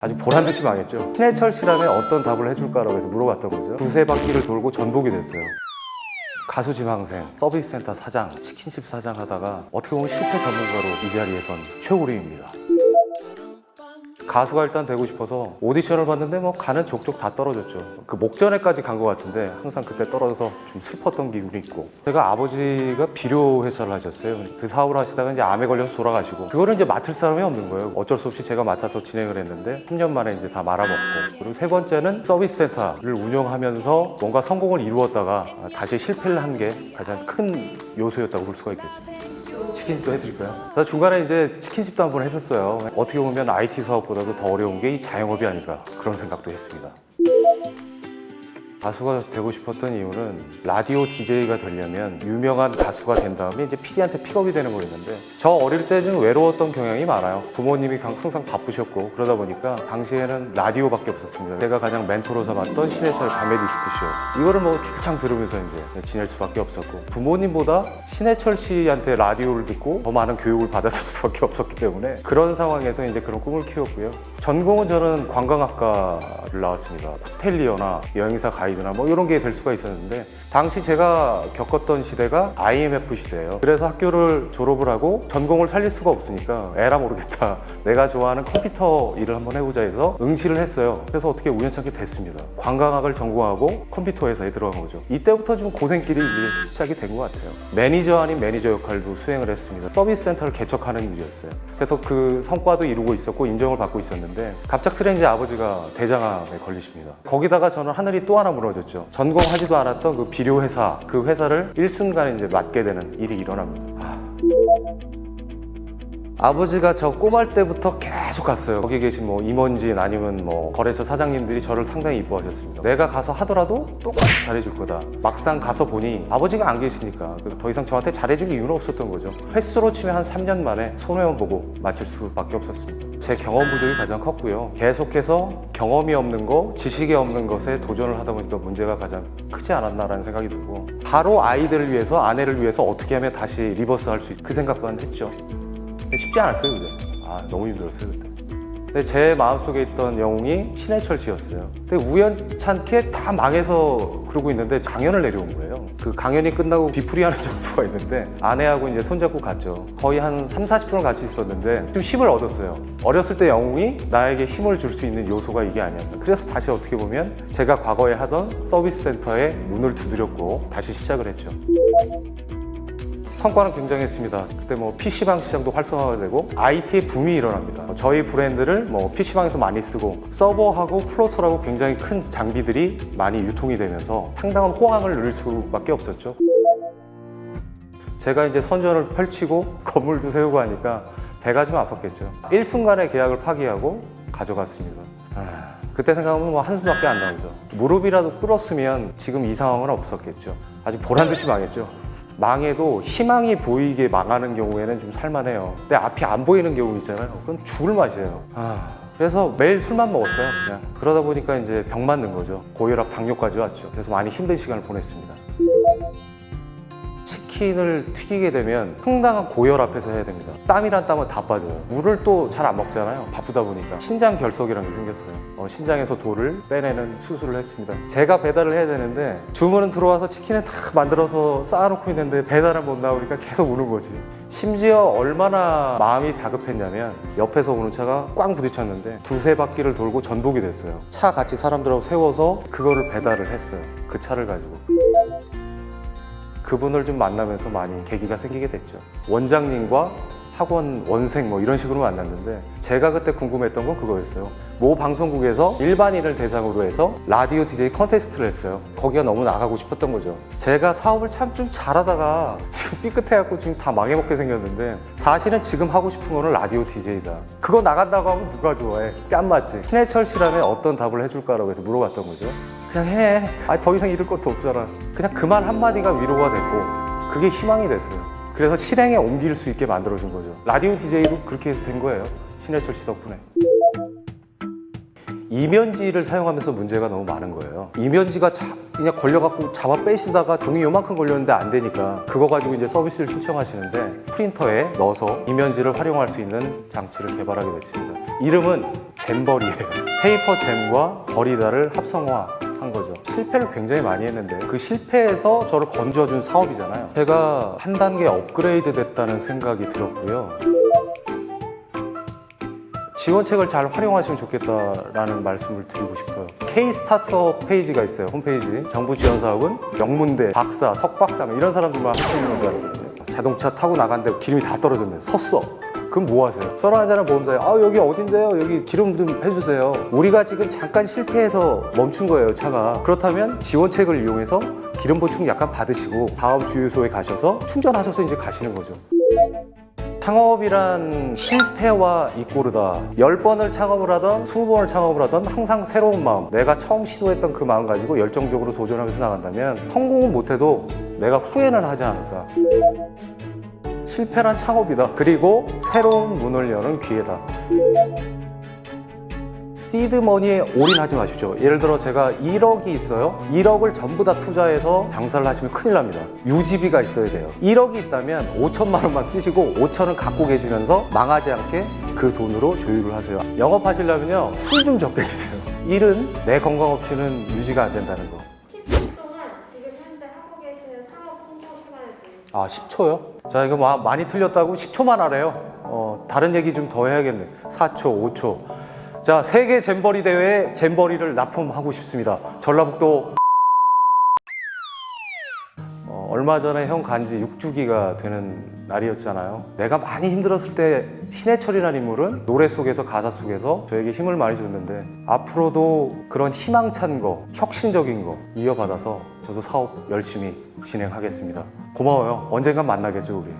아주 보란듯이 망했죠. 신해철 씨라면 어떤 답을 해줄까라고 해서 물어봤던 거죠. 두세 바퀴를 돌고 전복이 됐어요. 가수 지망생, 서비스 센터 사장, 치킨집 사장 하다가 어떻게 보면 실패 전문가로 이 자리에 선 최우림입니다. 가수가 일단 되고 싶어서 오디션을 봤는데 뭐 가는 족족 다 떨어졌죠. 그 목전에까지 간 것 같은데 항상 그때 떨어져서 좀 슬펐던 기분이 있고, 제가 아버지가 비료 회사를 하셨어요. 그 사업을 하시다가 이제 암에 걸려서 돌아가시고 그거를 이제 맡을 사람이 없는 거예요. 어쩔 수 없이 제가 맡아서 진행을 했는데 3년 만에 이제 다 말아먹고, 그리고 세 번째는 서비스 센터를 운영하면서 뭔가 성공을 이루었다가 다시 실패를 한 게 가장 큰 요소였다고 볼 수가 있겠죠. 치킨집도 해드릴까요? 그래서 중간에 이제 치킨집도 한번 했었어요. 어떻게 보면 IT 사업보다도 더 어려운 게 이 자영업이 아닐까, 그런 생각도 했습니다. 가수가 되고 싶었던 이유는 라디오 DJ가 되려면 유명한 가수가 된 다음에 이제 PD한테 픽업이 되는 거였는데, 저 어릴 때 좀 외로웠던 경향이 많아요. 부모님이 항상 바쁘셨고 그러다 보니까 당시에는 라디오밖에 없었습니다. 제가 가장 멘토로 삼았던 신해철 밤의 디스크쇼, 이거를 뭐 줄창 들으면서 이제 지낼 수밖에 없었고, 부모님보다 신해철 씨한테 라디오를 듣고 더 많은 교육을 받았을 수밖에 없었기 때문에 그런 상황에서 이제 그런 꿈을 키웠고요. 전공은 저는 관광학과를 나왔습니다. 호텔리어나 여행사 가이드나 뭐 이런 게 될 수가 있었는데, 당시 제가 겪었던 시대가 IMF 시대예요. 그래서 학교를 졸업을 하고 전공을 살릴 수가 없으니까 에라 모르겠다, 내가 좋아하는 컴퓨터 일을 한번 해보자 해서 응시를 했어요. 그래서 어떻게 우연찮게 됐습니다. 관광학을 전공하고 컴퓨터 회사에 들어간 거죠. 이때부터 좀 고생길이 이제 시작이 된 것 같아요. 매니저 아닌 매니저 역할도 수행을 했습니다. 서비스 센터를 개척하는 일이었어요. 그래서 그 성과도 이루고 있었고 인정을 받고 있었는데, 갑작스레 이제 아버지가 대장암에 걸리십니다. 거기다가 저는 하늘이 또 하나 무너졌죠. 전공하지도 않았던 그 비료 회사, 그 회사를 일순간에 이제 맡게 되는 일이 일어납니다. 아버지가 저 꼬말 때부터 계속 갔어요. 거기 계신 뭐 임원진 아니면 뭐 거래처 사장님들이 저를 상당히 이뻐하셨습니다. 내가 가서 하더라도 똑같이 잘해줄 거다. 막상 가서 보니 아버지가 안 계시니까 더 이상 저한테 잘해줄 이유는 없었던 거죠. 횟수로 치면 한 3년 만에 손해만 보고 마칠 수밖에 없었습니다. 제 경험 부족이 가장 컸고요. 계속해서 경험이 없는 거, 지식이 없는 것에 도전을 하다 보니까 문제가 가장 크지 않았나라는 생각이 들고, 바로 아이들을 위해서, 아내를 위해서 어떻게 하면 다시 리버스 할 수 있을까, 그 생각만 했죠. 쉽지 않았어요, 그때. 너무 힘들었어요, 그때. 근데 제 마음속에 있던 영웅이 신해철 씨였어요. 근데 우연찮게 다 망해서 그러고 있는데 강연을 내려온 거예요. 그 강연이 끝나고 뒤풀이하는 장소가 있는데 아내하고 이제 손잡고 갔죠. 거의 한 30-40분을 같이 있었는데 좀 힘을 얻었어요. 어렸을 때 영웅이 나에게 힘을 줄 수 있는 요소가 이게 아니었나. 그래서 다시 어떻게 보면 제가 과거에 하던 서비스 센터에 문을 두드렸고 다시 시작을 했죠. 성과는 굉장했습니다. 그때 뭐 PC방 시장도 활성화되고 IT의 붐이 일어납니다. 저희 브랜드를 뭐 PC방에서 많이 쓰고 서버하고 플로터라고 굉장히 큰 장비들이 많이 유통이 되면서 상당한 호황을 누릴 수밖에 없었죠. 제가 이제 선전을 펼치고 건물도 세우고 하니까 배가 좀 아팠겠죠. 일순간에 계약을 파기하고 가져갔습니다. 그때 생각하면 뭐 한숨밖에 안 나오죠. 무릎이라도 꿇었으면 지금 이 상황은 없었겠죠. 아주 보란듯이 망했죠. 망해도 희망이 보이게 망하는 경우에는 좀 살만해요. 근데 앞이 안 보이는 경우 있잖아요. 그건 죽을 맛이에요. 그래서 매일 술만 먹었어요, 그냥. 그러다 보니까 이제 병 맞는 거죠. 고혈압, 당뇨까지 왔죠. 그래서 많이 힘든 시간을 보냈습니다. 치킨을 튀기게 되면 상당한 고혈압에서 해야 됩니다. 땀이란 땀은 다 빠져요. 물을 또 잘 안 먹잖아요, 바쁘다 보니까. 신장 결석이라는 게 생겼어요. 신장에서 돌을 빼내는 수술을 했습니다. 제가 배달을 해야 되는데 주문은 들어와서 치킨을 다 만들어서 쌓아놓고 있는데 배달은 못 나오니까 계속 우는 거지. 심지어 얼마나 마음이 다급했냐면 옆에서 오는 차가 꽝 부딪혔는데 두세 바퀴를 돌고 전복이 됐어요. 차 같이 사람들하고 세워서 그거를 배달을 했어요, 그 차를 가지고. 그분을 좀 만나면서 많이 계기가 생기게 됐죠. 원장님과 학원 원생 뭐 이런 식으로 만났는데, 제가 그때 궁금했던 건 그거였어요. 모 방송국에서 일반인을 대상으로 해서 라디오 DJ 컨테스트를 했어요. 거기가 너무 나가고 싶었던 거죠. 제가 사업을 참 좀 잘하다가 지금 삐끗해갖고 지금 다 망해먹게 생겼는데, 사실은 지금 하고 싶은 거는 라디오 DJ다. 그거 나간다고 하면 누가 좋아해? 뺨 맞지? 신해철 씨라면 어떤 답을 해줄까라고 해서 물어봤던 거죠. 그냥 해. 더 이상 잃을 것도 없잖아. 그냥 그 말 한마디가 위로가 됐고 그게 희망이 됐어요. 그래서 실행에 옮길 수 있게 만들어준 거죠. 라디오 DJ도 그렇게 해서 된 거예요, 신해철 씨 덕분에. 이면지를 사용하면서 문제가 너무 많은 거예요. 이면지가 그냥 걸려갖고 잡아 빼시다가 종이 요만큼 걸렸는데 안 되니까 그거 가지고 이제 서비스를 신청하시는데, 프린터에 넣어서 이면지를 활용할 수 있는 장치를 개발하게 됐습니다. 이름은 잼버리예요. 페이퍼 잼과 버리다를 합성화한 거죠. 실패를 굉장히 많이 했는데 그 실패에서 저를 건져준 사업이잖아요. 제가 한 단계 업그레이드 됐다는 생각이 들었고요. 지원책을 잘 활용하시면 좋겠다라는 말씀을 드리고 싶어요. K-스타트업 페이지가 있어요. 홈페이지. 정부 지원 사업은 명문대, 박사, 석박사 이런 사람들만 할 수 있는 줄 알거든요. 자동차 타고 나갔는데 기름이 다 떨어졌네. 섰어. 그럼 뭐 하세요? 전화하자는 보험사에 여기 어딘데요? 여기 기름 좀 해주세요. 우리가 지금 잠깐 실패해서 멈춘 거예요, 차가. 그렇다면 지원책을 이용해서 기름 보충 약간 받으시고 다음 주유소에 가셔서 충전하셔서 이제 가시는 거죠. 창업이란 실패와 이꼬르다. 10번을 창업을 하던 20번을 창업을 하던 항상 새로운 마음, 내가 처음 시도했던 그 마음 가지고 열정적으로 도전하면서 나간다면 성공은 못해도 내가 후회는 하지 않을까. 실패란 창업이다. 그리고 새로운 문을 여는 기회다. 시드머니에 올인하지 마십시오. 예를 들어 제가 1억이 있어요. 1억을 전부 다 투자해서 장사를 하시면 큰일 납니다. 유지비가 있어야 돼요. 1억이 있다면 5천만 원만 쓰시고 5천은 갖고 계시면서 망하지 않게 그 돈으로 조율을 하세요. 영업하시려면요, 술 좀 적게 드세요. 일은 내 건강 없이는 유지가 안 된다는 거. 10초 동안 지금 현재 하고 계시는 사업 홍보 시간을 드립니다. 10초요? 자, 이거 많이 틀렸다고 10초만 하래요. 다른 얘기 좀 더 해야겠네. 4초, 5초. 자, 세계 잼버리 대회에 잼버리를 납품하고 싶습니다. 전라북도. 얼마 전에 형 간지 6주기가 되는 날이었잖아요. 내가 많이 힘들었을 때 신해철이라는 인물은 노래 속에서, 가사 속에서 저에게 힘을 많이 줬는데 앞으로도 그런 희망찬 거, 혁신적인 거 이어받아서 저도 사업 열심히 진행하겠습니다. 고마워요. 언젠간 만나겠죠, 우리.